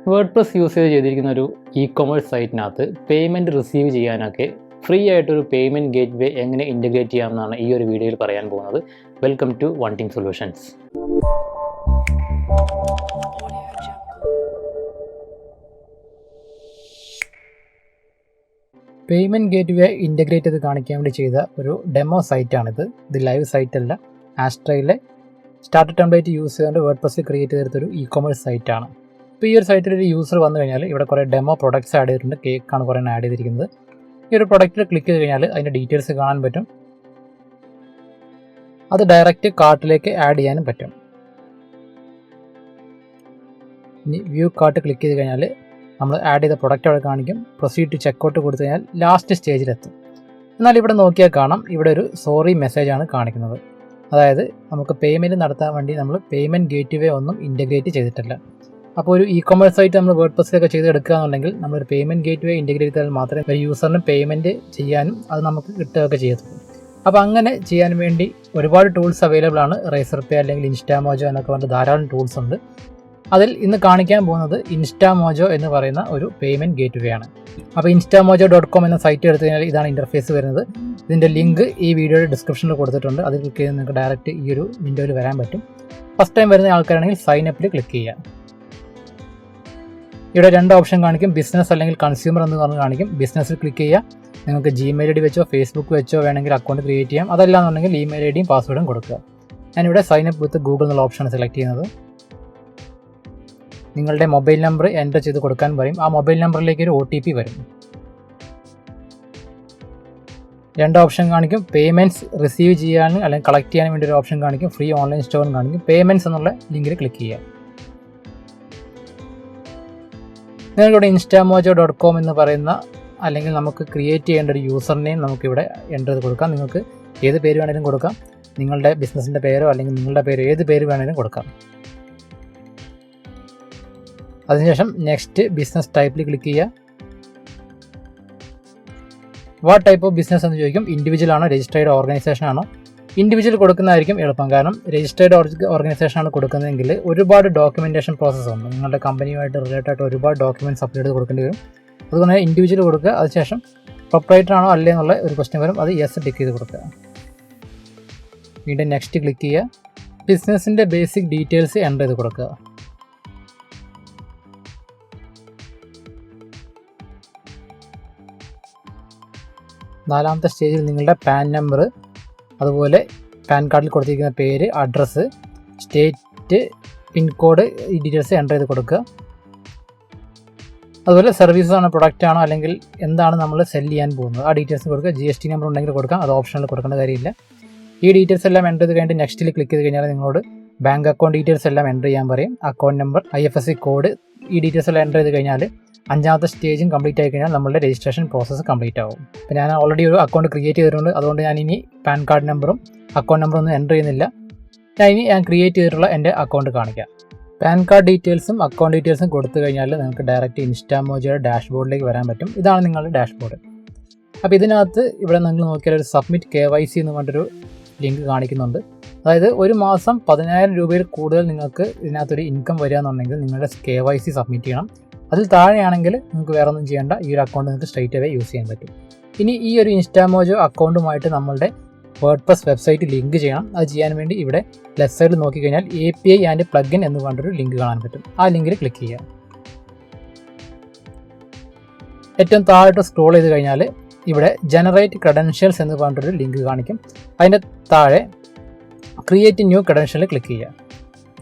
WordPress use ചെയ്തിരിക്കുന്ന ഒരു ecommerce സൈറ്റിനകത്ത് പേയ്മെൻറ്റ് റിസീവ് ചെയ്യാനൊക്കെ ഫ്രീ ആയിട്ടൊരു പേയ്മെൻറ്റ് ഗേറ്റ് വേ എങ്ങനെ ഇൻ്റഗ്രേറ്റ് ചെയ്യാമെന്നാണ് ഈ ഒരു വീഡിയോയിൽ പറയാൻ പോകുന്നത്. Welcome to one team solutions. Payment gateway integrate ചെയ്ത് കാണിക്കാൻ വേണ്ടി ചെയ്ത ഒരു ഡെമോ സൈറ്റാണിത്. ഇത് ലൈവ് സൈറ്റല്ല, ആസ്ട്രയിലെ സ്റ്റാർട്ടർ ടെംപ്ലേറ്റ് യൂസ് ചെയ്തുകൊണ്ട് വേർഡ്പ്രസ്സിൽ ക്രിയേറ്റ് ചെയ്തെടുത്തൊരു ഇ-കൊമേഴ്സ് സൈറ്റാണ്. ഇപ്പോൾ ഈ ഒരു സൈറ്റിൽ ഒരു യൂസർ വന്നു കഴിഞ്ഞാൽ ഇവിടെ കുറേ ഡെമോ പ്രൊഡക്ട്സ് ആഡ് ചെയ്തിട്ടുണ്ട്. കേക്കാണ് കുറേ ആഡ് ചെയ്തിരിക്കുന്നത്. ഈ ഒരു പ്രൊഡക്റ്റിൽ ക്ലിക്ക് ചെയ്ത് കഴിഞ്ഞാൽ അതിൻ്റെ ഡീറ്റെയിൽസ് കാണാൻ പറ്റും. അത് ഡയറക്റ്റ് കാർട്ടിലേക്ക് ആഡ് ചെയ്യാനും പറ്റും. ഇനി വ്യൂ കാർട്ട് ക്ലിക്ക് ചെയ്ത് കഴിഞ്ഞാൽ നമ്മൾ ആഡ് ചെയ്ത പ്രൊഡക്റ്റ് അവിടെ കാണിക്കും. പ്രൊസീഡ് ടു ചെക്കൗട്ട് കൊടുത്തു കഴിഞ്ഞാൽ ലാസ്റ്റ് സ്റ്റേജിലെത്തും. എന്നാൽ ഇവിടെ നോക്കിയാൽ കാണാം, ഇവിടെ ഒരു സോറി മെസ്സേജാണ് കാണിക്കുന്നത്. അതായത് നമുക്ക് പേയ്മെൻറ്റ് നടത്താൻ വേണ്ടി നമ്മൾ പേയ്മെൻറ്റ് ഗേറ്റ് വേ ഒന്നും ഇൻ്റഗ്രേറ്റ് ചെയ്തിട്ടില്ല. അപ്പോൾ ഒരു ഇ-കൊമേഴ്സ് സൈറ്റ് നമ്മൾ വേർഡ്പ്രസ്സിലൊക്കെ ചെയ്ത് എടുക്കുക എന്നുണ്ടെങ്കിൽ നമ്മളൊരു പേയ്മെൻറ്റ് ഗേറ്റ് വേ ഇൻ്റഗ്രേറ്റ് ചെയ്താൽ മാത്രമേ ഒരു യൂസറിന് പേയ്മെൻറ്റ് ചെയ്യാനും അത് നമുക്ക് കിട്ടുകയൊക്കെ ചെയ്യത്തുള്ളൂ. അപ്പോൾ അങ്ങനെ ചെയ്യാൻ വേണ്ടി ഒരുപാട് ടൂൾസ് അവൈലബിൾ ആണ്. റേസർ പേ അല്ലെങ്കിൽ ഇൻസ്റ്റാമോജോ എന്നൊക്കെ പറഞ്ഞിട്ട് ധാരാളം ടൂൾസ് ഉണ്ട്. അതിൽ ഇന്ന് കാണിക്കാൻ പോകുന്നത് ഇൻസ്റ്റാമോജോ എന്ന് പറയുന്ന ഒരു പേയ്മെൻറ്റ് ഗേറ്റ് വേ ആണ്. അപ്പോൾ instamojo.com എന്ന സൈറ്റ് എടുത്തു കഴിഞ്ഞാൽ ഇതാണ് ഇൻ്റർഫേസ് വരുന്നത്. ഇതിൻ്റെ ലിങ്ക് ഈ വീഡിയോയുടെ ഡിസ്ക്രിപ്ഷനിൽ കൊടുത്തിട്ടുണ്ട്. അതിൽ ക്ലിക്ക് ചെയ്ത് നിങ്ങൾക്ക് ഡയറക്റ്റ് ഈ ഒരു വിൻഡോയിൽ വരാൻ പറ്റും. ഫസ്റ്റ് ടൈം വരുന്ന ആൾക്കാരാണെങ്കിൽ സൈൻ അപ്പിൽ ക്ലിക്ക് ചെയ്യുക. ഇവിടെ രണ്ട് ഓപ്ഷൻ കാണിക്കും, ബിസിനസ് അല്ലെങ്കിൽ കൺസ്യൂമർ എന്ന് പറഞ്ഞ് കാണിക്കും. ബിസിനസ്സിൽ ക്ലിക്ക് ചെയ്യുക. നിങ്ങൾക്ക് ജിമെയിൽ ഐ ഡി വെച്ചോ ഫേസ്ബുക്ക് വെച്ചോ വേണമെങ്കിൽ അക്കൗണ്ട് ക്രിയേറ്റ് ചെയ്യാം. അതല്ലാന്നുണ്ടെങ്കിൽ ഇമെയിൽ ഐ ഡിയും പാസ്വേഡും കൊടുക്കുക. ഞാനിവിടെ സൈൻ അപ്പ് വിത്ത് ഗൂഗിൾ എന്നുള്ള ഓപ്ഷനാണ് സെലക്ട് ചെയ്യുന്നത്. നിങ്ങളുടെ മൊബൈൽ നമ്പർ എൻ്റർ ചെയ്ത് കൊടുക്കാൻ പറയും. ആ മൊബൈൽ നമ്പറിലേക്ക് ഒരു OTP വരും. രണ്ട് ഓപ്ഷൻ കാണിക്കും, പേയ്മെൻറ്റ്സ് റിസീവ് ചെയ്യാനും അല്ലെങ്കിൽ കളക്ട് ചെയ്യാനും വേണ്ടി ഒരു ഓപ്ഷൻ കാണിക്കും, ഫ്രീ ഓൺലൈൻ സ്റ്റോറും കാണിക്കും. പേയ്മെൻറ്റ്സ് എന്നുള്ള ലിങ്കിൽ ക്ലിക്ക് ചെയ്യുക. നിങ്ങൾക്കിവിടെ instamojo.com എന്ന് പറയുന്ന അല്ലെങ്കിൽ നമുക്ക് ക്രിയേറ്റ് ചെയ്യേണ്ട ഒരു യൂസർ നെയിം നമുക്കിവിടെ എൻ്റർ ചെയ്ത് കൊടുക്കാം. നിങ്ങൾക്ക് ഏത് പേര് വേണമെങ്കിലും കൊടുക്കാം. നിങ്ങളുടെ ബിസിനസ്സിൻ്റെ പേരോ അല്ലെങ്കിൽ നിങ്ങളുടെ പേര് ഏത് പേര് വേണമെങ്കിലും കൊടുക്കാം. അതിനുശേഷം നെക്സ്റ്റ് ബിസിനസ് ടൈപ്പിൽ ക്ലിക്ക് ചെയ്യുക. വാട്ട് ടൈപ്പ് ഓഫ് ബിസിനസ് എന്ന് ചോദിക്കും. ഇൻഡിവിജ്വൽ ആണോ രജിസ്റ്റേർഡ് ഓർഗനൈസേഷൻ ആണോ? ഇൻഡിവിജ്വൽ കൊടുക്കുന്നതായിരിക്കും എളുപ്പം. കാരണം രജിസ്റ്റേർഡ് ഓർഗനൈസേഷൻ ആണ് കൊടുക്കുന്നതെങ്കിൽ ഒരുപാട് ഡോക്യുമെൻറ്റേഷൻ പ്രോസസ്സ് ഉണ്ട്. നിങ്ങളുടെ കമ്പനിയുമായിട്ട് റിലേറ്റഡ് ആയിട്ട് ഒരുപാട് ഡോക്യുമെൻറ്റ്സ് അപ്ലോഡ് ചെയ്ത് കൊടുക്കേണ്ടി വരും. അതുകൊണ്ട് ഇൻഡിവിജ്വൽ കൊടുക്കുക. അതിനുശേഷം പ്രൊപ്പറേറ്റർ ആണോ അല്ലേ എന്നുള്ള ഒരു ക്വസ്റ്റ്യൻ വരും. അത് യെസ് ടിക്ക് ചെയ്ത് കൊടുക്കുക. വീണ്ടും നെക്സ്റ്റ് ക്ലിക്ക് ചെയ്യുക. ബിസിനസ്സിൻ്റെ ബേസിക് ഡീറ്റെയിൽസ് എൻ്റർ ചെയ്ത് കൊടുക്കുക. നാലാമത്തെ സ്റ്റേജിൽ നിങ്ങളുടെ പാൻ നമ്പർ, അതുപോലെ പാൻ കാർഡിൽ കൊടുത്തിരിക്കുന്ന പേര്, അഡ്രസ്സ്, സ്റ്റേറ്റ്, പിൻകോഡ്, ഈ ഡീറ്റെയിൽസ് എൻ്റർ ചെയ്ത് കൊടുക്കുക. അതുപോലെ സർവീസ് ആണോ പ്രൊഡക്റ്റ് ആണോ അല്ലെങ്കിൽ എന്താണ് നമ്മൾ സെല് ചെയ്യാൻ പോകുന്നത് ആ ഡീറ്റെയിൽസ് കൊടുക്കുക. GST നമ്പർ ഉണ്ടെങ്കിൽ കൊടുക്കാം, അത് ഓപ്ഷനിൽ കൊടുക്കേണ്ട കാര്യമില്ല. ഈ ഡീറ്റെയിൽസ് എല്ലാം എൻ്റർ ചെയ്ത് കഴിഞ്ഞിട്ട് നെക്സ്റ്റിൽ ക്ലിക്ക് ചെയ്ത് കഴിഞ്ഞാൽ നിങ്ങളോട് ബാങ്ക് അക്കൗണ്ട് ഡീറ്റെയിൽസ് എല്ലാം എൻ്റർ ചെയ്യാൻ പറയും. അക്കൗണ്ട് നമ്പർ, IFSC കോഡ്, ഈ ഡീറ്റെയിൽസ് എല്ലാം എൻ്റർ ചെയ്ത് കഴിഞ്ഞാൽ അഞ്ചാമത്തെ സ്റ്റേജും കംപ്ലീറ്റ് ആയി കഴിഞ്ഞാൽ നമ്മളുടെ രജിസ്ട്രേഷൻ പ്രോസസ്സ് കംപ്ലീറ്റ് ആവും. അപ്പോൾ ഞാൻ ഓൾറെഡി ഒരു അക്കൗണ്ട് ക്രിയേറ്റ് ചെയ്തിട്ടുണ്ട്. അതുകൊണ്ട് ഞാൻ ഇനി പാൻ കാർഡ് നമ്പറും അക്കൗണ്ട് നമ്പറും ഒന്നും എൻ്റർ ചെയ്യുന്നില്ല. ഞാൻ ക്രിയേറ്റ് ചെയ്തിട്ടുള്ള എൻ്റെ അക്കൗണ്ട് കാണിക്കാം. പാൻ കാർഡ് ഡീറ്റെയിൽസും അക്കൗണ്ട് ഡീറ്റെയിൽസും കൊടുത്തു കഴിഞ്ഞാൽ നിങ്ങൾക്ക് ഡയറക്റ്റ് ഇൻസ്റ്റാമോജോയുടെ ഡാഷ്ബോർഡിലേക്ക് വരാൻ പറ്റും. ഇതാണ് നിങ്ങളുടെ ഡാഷ്ബോർഡ്. അപ്പോൾ ഇതിനകത്ത് ഇവിടെ നിങ്ങൾ നോക്കിയാൽ ഒരു സബ്മിറ്റ് KYC എന്ന് പറഞ്ഞൊരു ലിങ്ക് കാണിക്കുന്നുണ്ട്. അതായത് ഒരു മാസം 10,000 രൂപയിൽ കൂടുതൽ നിങ്ങൾക്ക് ഇതിനകത്തൊരു ഇൻകം വരികയെന്നുണ്ടെങ്കിൽ നിങ്ങളുടെ KYC സബ്മിറ്റ് ചെയ്യണം. അതിൽ താഴെയാണെങ്കിൽ നിങ്ങൾക്ക് വേറെ ഒന്നും ചെയ്യേണ്ട. ഈ ഒരു അക്കൗണ്ട് നിങ്ങൾക്ക് സ്ട്രൈറ്റ് അവേ യൂസ് ചെയ്യാൻ പറ്റും. ഇനി ഈ ഒരു ഇൻസ്റ്റാമോജോ അക്കൗണ്ടുമായിട്ട് നമ്മളുടെ വേർഡ്പ്രസ് വെബ്സൈറ്റ് ലിങ്ക് ചെയ്യണം. അത് ചെയ്യാൻ വേണ്ടി ഇവിടെ ലെഫ്റ്റ് സൈഡിൽ നോക്കിക്കഴിഞ്ഞാൽ API ആൻഡ് പ്ലഗിൻ എന്ന് പറഞ്ഞൊരു ലിങ്ക് കാണാൻ പറ്റും. ആ ലിങ്കിൽ ക്ലിക്ക് ചെയ്യുക. ഏറ്റവും താഴോട്ട് സ്ക്രോൾ ചെയ്ത് കഴിഞ്ഞാൽ ഇവിടെ ജനറേറ്റ് ക്രെഡൻഷ്യൽസ് എന്ന് പറഞ്ഞിട്ടൊരു ലിങ്ക് കാണിക്കും. അതിൻ്റെ താഴെ ക്രിയേറ്റ് ന്യൂ ക്രെഡൻഷ്യൽ ക്ലിക്ക് ചെയ്യുക.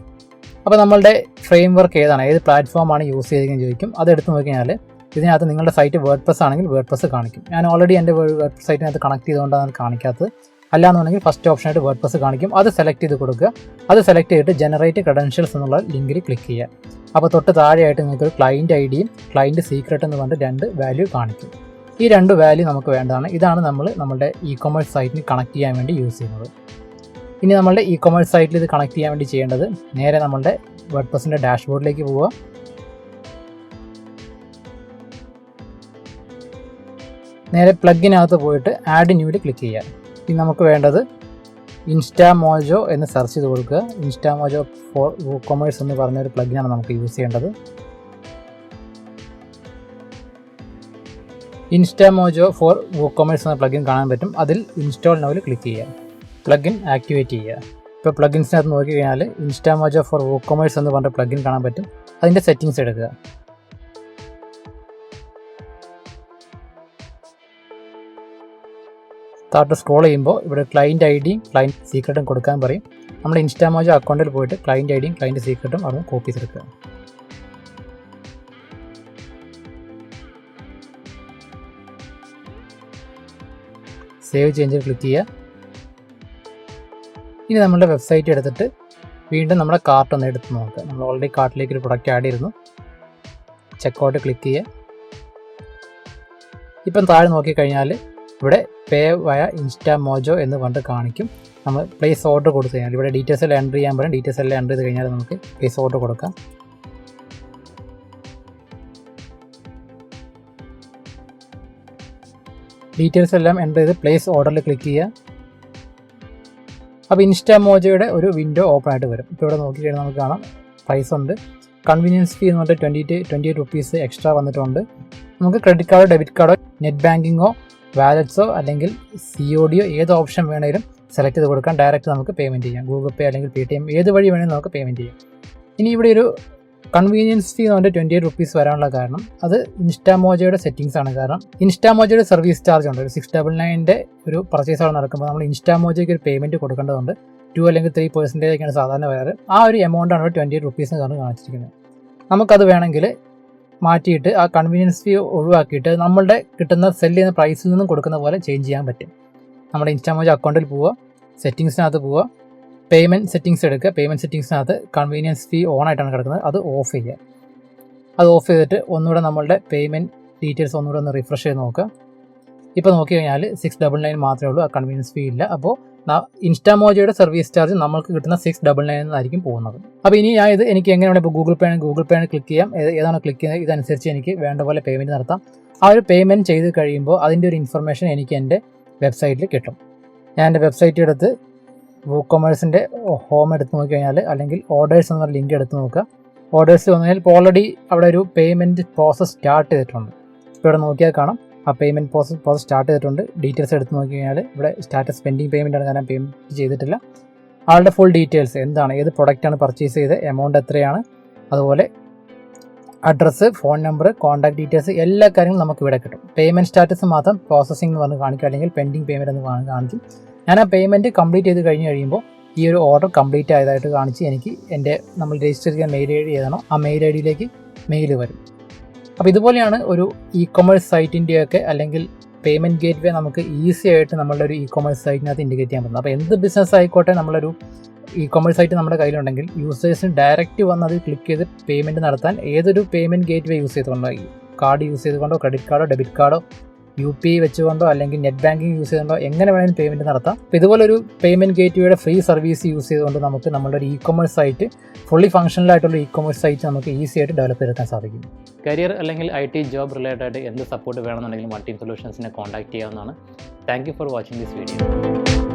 അപ്പോൾ നമ്മളുടെ ഫ്രെയിം വർക്ക് ഏതാണ്, ഏത് പ്ലാറ്റ്ഫോമാണ് യൂസ് ചെയ്തെന്ന് ചോദിക്കും. അതെടുത്ത് നോക്കിക്കഴിഞ്ഞാൽ ഇതിനകത്ത് നിങ്ങളുടെ സൈറ്റ് വേർഡ്പ്രസ് ആണെങ്കിൽ വേർഡ്പ്രസ് കാണിക്കും. ഞാൻ ഓൾറെഡി എൻ്റെ വേർഡ്പ്രസ് സൈറ്റിനകത്ത് കണക്ട് ചെയ്തുകൊണ്ടാണ് അത് കാണിക്കാത്തത്. അല്ലാന്നുണ്ടെങ്കിൽ ഫസ്റ്റ് ഓപ്ഷനായിട്ട് വേർഡ്പ്രസ് കാണിക്കും. അത് സെലക്ട് ചെയ്ത് കൊടുക്കുക. അത് സെലക്ട് ചെയ്തിട്ട് ജനറേറ്റ് ക്രെഡൻഷ്യൽസ് എന്നുള്ള ലിങ്കിൽ ക്ലിക്ക് ചെയ്യുക. അപ്പോൾ തൊട്ട് താഴെയായിട്ട് നിങ്ങൾക്ക് ക്ലയൻറ്റ് IDയും ക്ലയൻറ്റ് സീക്രട്ട് എന്ന് പറഞ്ഞിട്ട് 2 വാല്യൂ കാണിക്കും. ഈ 2 വാല്യൂ നമുക്ക് വേണ്ടതാണ്. ഇതാണ് നമ്മുടെ ഇ-കൊമേഴ്സ് സൈറ്റിന് കണക്ട് ചെയ്യാൻ വേണ്ടി യൂസ് ചെയ്യുന്നത്. ഇനി നമ്മളുടെ ഇ-കൊമേഴ്സ് സൈറ്റിൽ ഇത് കണക്ട് ചെയ്യാൻ വേണ്ടി ചെയ്യേണ്ടത് നേരെ നമ്മളുടെ വേർഡ്പ്രസിൻ്റെ ഡാഷ്ബോർഡിലേക്ക് പോവുക. നേരെ പ്ലഗിനകത്ത് പോയിട്ട് ആഡ് ന്യൂവിൽ ക്ലിക്ക് ചെയ്യുക. ഇനി നമുക്ക് വേണ്ടത് ഇൻസ്റ്റാമോജോ എന്ന് സെർച്ച് ചെയ്ത് കൊടുക്കുക. ഇൻസ്റ്റാമോജോ ഫോർ കൊമേഴ്സ് എന്ന് പറഞ്ഞൊരു പ്ലഗിനാണ് നമുക്ക് യൂസ് ചെയ്യേണ്ടത്. ഇൻസ്റ്റാമോജോ ഫോർ WooCommerce എന്ന പ്ലഗിൻ കാണാൻ പറ്റും. അതിൽ ഇൻസ്റ്റാൾ നൗവിൽ ക്ലിക്ക് ചെയ്യുക, പ്ലഗിൻ ആക്ടിവേറ്റ് ചെയ്യുക. ഇപ്പോൾ പ്ലഗിൻസിനകത്ത് നോക്കി കഴിഞ്ഞാൽ ഇൻസ്റ്റാമോജോ ഫോർ WooCommerce എന്ന് പറഞ്ഞ പ്ലഗിൻ കാണാൻ പറ്റും. അതിൻ്റെ സെറ്റിങ്സ് എടുക്കുക. താഴോട്ട് സ്ക്രോൾ ചെയ്യുമ്പോൾ ഇവിടെ ക്ലയൻറ്റ് ഐ ഡിയും ക്ലയൻറ്റ് സീക്രട്ടും കൊടുക്കാൻ പറയും. നമ്മൾ ഇൻസ്റ്റാമോജോ അക്കൗണ്ടിൽ പോയിട്ട് ക്ലയൻറ്റ് ഐ ഡിയും ക്ലയൻറ്റ് സീക്രട്ടും അവിടെ കോപ്പി ചെയ്തെടുക്കുക. സേവ് ചേഞ്ചിൽ ക്ലിക്ക് ചെയ്യുക. ഇനി നമ്മളുടെ വെബ്സൈറ്റ് എടുത്തിട്ട് വീണ്ടും നമ്മുടെ കാർട്ട് ഒന്ന് എടുത്ത് നോക്കുക. നമ്മൾ ഓൾറെഡി കാർട്ടിലേക്ക് ഒരു പ്രൊഡക്റ്റ് ആഡ് ചെയ്തിരുന്നു. ചെക്കൗട്ട് ക്ലിക്ക് ചെയ്യുക. ഇപ്പം താഴെ നോക്കിക്കഴിഞ്ഞാൽ ഇവിടെ പേ വയ ഇൻസ്റ്റാമോജോ എന്ന് പറഞ്ഞിട്ട് കാണിക്കും. നമ്മൾ പ്ലേസ് ഓർഡർ കൊടുത്തു കഴിഞ്ഞാൽ ഇവിടെ ഡീറ്റെയിൽസ് എല്ലാം എൻ്റർ ചെയ്യാൻ പറയും. ഡീറ്റെയിൽസ് എല്ലാം എൻ്റർ ചെയ്ത് കഴിഞ്ഞാൽ നമുക്ക് പ്ലേസ് ഓർഡർ കൊടുക്കാം. ഡീറ്റെയിൽസ് എല്ലാം എൻ്റർ ചെയ്ത് പ്ലേസ് ഓർഡറിൽ ക്ലിക്ക് ചെയ്യുക. അപ്പോൾ ഇൻസ്റ്റാമോജോയുടെ ഒരു വിൻഡോ ഓപ്പൺ ആയിട്ട് വരും. ഇപ്പോൾ ഇവിടെ നോക്കിക്കഴിഞ്ഞാൽ നമുക്ക് കാണാം പ്രൈസ് ഉണ്ട്. കൺവീനിയൻസ് ഫീ എന്ന് പറഞ്ഞിട്ട് 28 rupees എക്സ്ട്രാ വന്നിട്ടുണ്ട്. നമുക്ക് ക്രെഡിറ്റ് കാർഡോ ഡെബിറ്റ് കാർഡോ നെറ്റ് ബാങ്കിങ്ങോ വാലറ്റ്സോ അല്ലെങ്കിൽ COD ഏത് ഓപ്ഷൻ വേണമെങ്കിലും സെലക്ട് ചെയ്ത് കൊടുക്കാം. ഡയറക്റ്റ് നമുക്ക് പേയ്മെൻറ്റ് ചെയ്യാം. ഗൂഗിൾ പേ അല്ലെങ്കിൽ Paytm ഏത് വഴി വേണമെങ്കിലും നമുക്ക് പേയ്മെൻറ്റ് ചെയ്യാം. ഇനി ഇവിടെ ഒരു കൺവീനിയൻസ് ഫീ എന്ന് പറഞ്ഞിട്ട് 28 rupees വരാനുള്ള കാരണം അത് ഇൻസ്റ്റാമോജോയുടെ സെറ്റിങ്സ് ആണ്. കാരണം ഇൻസ്റ്റാമോജോയുടെ സർവീസ് ചാർജ് ഉണ്ട്. ഒരു 699 ഒരു പർച്ചേസ് അവിടെ നടക്കുമ്പോൾ നമ്മൾ ഇൻസ്റ്റാമോജോയ്ക്ക് ഒരു പേയ്മെൻറ്റ് കൊടുക്കേണ്ടതുണ്ട്. 2 അല്ലെങ്കിൽ 3% സാധാരണ വരാറ്. ആ ഒരു എമൗണ്ടാണ് ഇവിടെ 28 rupees എന്ന് കാണിച്ചിരിക്കുന്നത്. നമുക്കത് വേണമെങ്കിൽ മാറ്റിയിട്ട് ആ കൺവീനിയൻസ് ഫീ ഒഴിവാക്കിയിട്ട് നമ്മളുടെ കിട്ടുന്ന സെല് ചെയ്യുന്ന പ്രൈസിൽ നിന്നും കൊടുക്കുന്ന പോലെ ചേഞ്ച് ചെയ്യാൻ പറ്റും. നമ്മുടെ ഇൻസ്റ്റാമോജോ അക്കൗണ്ടിൽ പോവുക, സെറ്റിങ്സിനകത്ത് പോവുക, പേയ്മെൻറ്റ് സെറ്റിങ്സ് എടുക്കുക. പേയ്മെൻറ്റ് സെറ്റിങ്സിനകത്ത് കൺവീനിയൻസ് ഫീ ഓൺ ആയിട്ടാണ് കിടക്കുന്നത്, അത് ഓഫ് ചെയ്യുക. അത് ഓഫ് ചെയ്തിട്ട് ഒന്നുകൂടെ നമ്മളുടെ പേയ്മെൻറ്റ് ഡീറ്റെയിൽസ് ഒന്നുകൂടെ ഒന്ന് റിഫ്രഷ് ചെയ്ത് നോക്കുക. ഇപ്പോൾ നോക്കി കഴിഞ്ഞാൽ 699 മാത്രമേ ഉള്ളൂ, ആ കൺവീനിയൻസ് ഫീ ഇല്ല. അപ്പോൾ ഇൻസ്റ്റാമോജോയുടെ സർവീസ് ചാർജ് നമ്മൾക്ക് കിട്ടുന്ന 699 എന്നായിരിക്കും പോകുന്നത്. അപ്പോൾ ഇനി എനിക്ക് എങ്ങനെയാണ് ഇപ്പോൾ ഗൂഗിൾ പേ ആണ് ക്ലിക്ക് ചെയ്യാം. ഏതാണോ ക്ലിക്ക് ചെയ്യുന്നത് ഇതനുസരിച്ച് എനിക്ക് വേണ്ട പോലെ പേയ്മെൻറ്റ് നടത്താം. ആ ഒരു പേയ്മെൻറ്റ് ചെയ്ത് കഴിയുമ്പോൾ അതിൻ്റെ ഒരു ഇൻഫർമേഷൻ എനിക്ക് എൻ്റെ വെബ്സൈറ്റിൽ കിട്ടും. ഞാൻ എൻ്റെ വെബ്സൈറ്റ് എടുത്ത് WooCommerceൻ്റെ ഹോം എടുത്ത് നോക്കിക്കഴിഞ്ഞാൽ അല്ലെങ്കിൽ ഓർഡേഴ്സ് എന്ന ലിങ്ക് എടുത്ത് നോക്കുക. ഓർഡേഴ്സ് വന്നു കഴിഞ്ഞാൽ ഇപ്പോൾ ഓൾറെഡി അവിടെ ഒരു പേയ്മെൻറ്റ് പ്രോസസ്സ് സ്റ്റാർട്ട് ചെയ്തിട്ടുണ്ട്. ഇപ്പോൾ ഇവിടെ നോക്കിയാൽ കാണാം ആ പേയ്മെൻറ്റ് പ്രോസസ്സ് സ്റ്റാർട്ട് ചെയ്തിട്ടുണ്ട്. ഡീറ്റെയിൽസ് എടുത്ത് നോക്കി കഴിഞ്ഞാൽ ഇവിടെ സ്റ്റാറ്റസ് പെൻഡിങ് പേയ്മെൻ്റ് ആണ്, കാരണം പേയ്മെൻറ്റ് ചെയ്തിട്ടില്ല. ആളുടെ ഫുൾ ഡീറ്റെയിൽസ് എന്താണ്, ഏത് പ്രൊഡക്റ്റാണ് പർച്ചേസ് ചെയ്ത്, എമൗണ്ട് എത്രയാണ്, അതുപോലെ address, phone number, contact details എല്ലാ കാര്യങ്ങളും നമുക്ക് ഇവിടെ കിട്ടും. പേയ്മെൻറ്റ് സ്റ്റാറ്റസ് മാത്രം പ്രോസസ്സിംഗ് എന്ന് പറഞ്ഞ് കാണിക്കും, അല്ലെങ്കിൽ പെൻഡിങ് പേയ്മെൻറ്റ് എന്ന് കാണിക്കും. ഞാൻ ആ പേയ്മെൻറ്റ് കംപ്ലീറ്റ് ചെയ്ത് കഴിയുമ്പോൾ ഈ ഒരു ഓർഡർ കംപ്ലീറ്റ് ആയതായിട്ട് കാണിച്ച് എനിക്ക് നമ്മൾ രജിസ്റ്റർ ചെയ്യാൻ മെയിൽ ഐ ഡി ഏതാണോ ആ മെയിൽ ഐ ഡിയിലേക്ക് മെയിൽ വരും. അപ്പോൾ ഇതുപോലെയാണ് ഒരു ഇ-കൊമേഴ്സ് സൈറ്റിൻ്റെയൊക്കെ അല്ലെങ്കിൽ പേയ്മെൻറ്റ് ഗേറ്റ് വേ നമുക്ക് ഈസി ആയിട്ട് നമ്മളുടെ ഒരു ഇ-കൊമേഴ്സ് സൈറ്റിനകത്ത് ഇൻറ്റിഗ്രേറ്റ് ചെയ്യാൻ പറ്റുന്നത്. അപ്പോൾ എന്ത് ബിസിനസ് ആയിക്കോട്ടെ നമ്മളൊരു ഇ-കൊമേഴ്സ് സൈറ്റ് നമ്മുടെ കയ്യിലുണ്ടെങ്കിൽ യൂസേഴ്സിന് ഡയറക്റ്റ് വന്ന് അത് ക്ലിക്ക് ചെയ്ത് പേയ്മെൻറ്റ് നടത്താൻ ഏതൊരു പേയ്മെൻറ്റ് ഗേറ്റ് വേ യൂസ് ചെയ്തുകൊണ്ടോ, കാർഡ് യൂസ് ചെയ്തുകൊണ്ടോ, ക്രെഡിറ്റ് കാർഡോ ഡെബിറ്റ് കാർഡോ UPI വെച്ചുകൊണ്ടോ അല്ലെങ്കിൽ നെറ്റ് ബാങ്കിങ് യൂസ് ചെയ്തുകൊണ്ടോ എങ്ങനെ വേണമെങ്കിലും പേയ്മെൻറ്റ് നടത്താം. അപ്പോൾ ഇതുപോലൊരു പേയ്മെൻറ്റ് ഗേറ്റ് വേയുടെ ഫ്രീ സർവീസ് യൂസ് ചെയ്തുകൊണ്ട് നമുക്ക് നമ്മുടെ ഒരു ഇ-കൊമേഴ്സ് സൈറ്റ് ഫുള്ളി ഫങ്ഷണലായിട്ടുള്ള ഇ-കൊമേഴ്സ് സൈറ്റ് നമുക്ക് ഈസി ആയിട്ട് ഡെവലപ്പ് ചെയ്തെടുക്കാൻ സാധിക്കും. കരിയർ അല്ലെങ്കിൽ IT ജോബ് റിലേറ്റഡ് ആയിട്ട് എന്ത് സപ്പോർട്ട് വേണമെന്നുണ്ടെങ്കിലും വൺ ടീം സൊല്യൂഷൻസിനെ കോൺടാക്ട് ചെയ്യാവുന്നതാണ്. Thank you for watching this video.